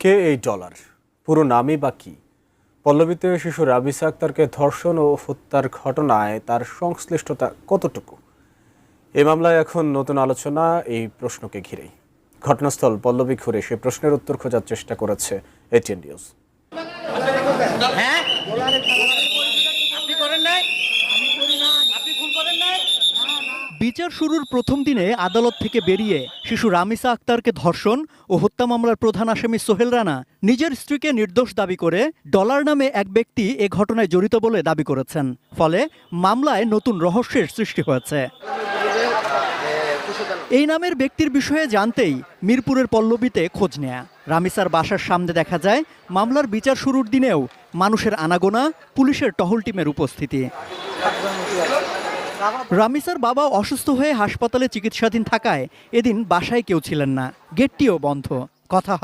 কে এই ডলার? পুরো নামই বা কি? পল্লবীতে শিশু রাবিসা আক্তারকে ধর্ষণ ও হত্যার ঘটনায় তার সংশ্লিষ্টতা কতটুকু? এই মামলায় এখন নতুন আলোচনা এই প্রশ্নকে ঘিরেই। ঘটনাস্থল পল্লবী ঘুরে সে প্রশ্নের উত্তর খোঁজার চেষ্টা করেছে এটিএন নিউজ। বিচার শুরুর প্রথম দিনে আদালত থেকে বেরিয়ে শিশু রামিসা আক্তারকে ধর্ষণ ও হত্যা মামলার প্রধান আসামি সোহেল রানা নিজের স্ত্রীকে নির্দোষ দাবি করে ডলার নামে এক ব্যক্তি এ ঘটনায় জড়িত বলে দাবি করেছেন। ফলে মামলায় নতুন রহস্যের সৃষ্টি হয়েছে। এই নামের ব্যক্তির বিষয়ে জানতেই মিরপুরের পল্লবীতে খোঁজ নেয়া। রামিসার বাসার সামনে দেখা যায় মামলার বিচার শুরুর দিনেও মানুষের আনাগোনা, পুলিশের টহল টিমের উপস্থিতি। রামিসার বাবা অসুস্থ হয়ে হাসপাতালে চিকিৎসাধীন থাকায় এদিন বাসায় কেউ ছিলেন না, গেটটিও বন্ধ। কথা হয়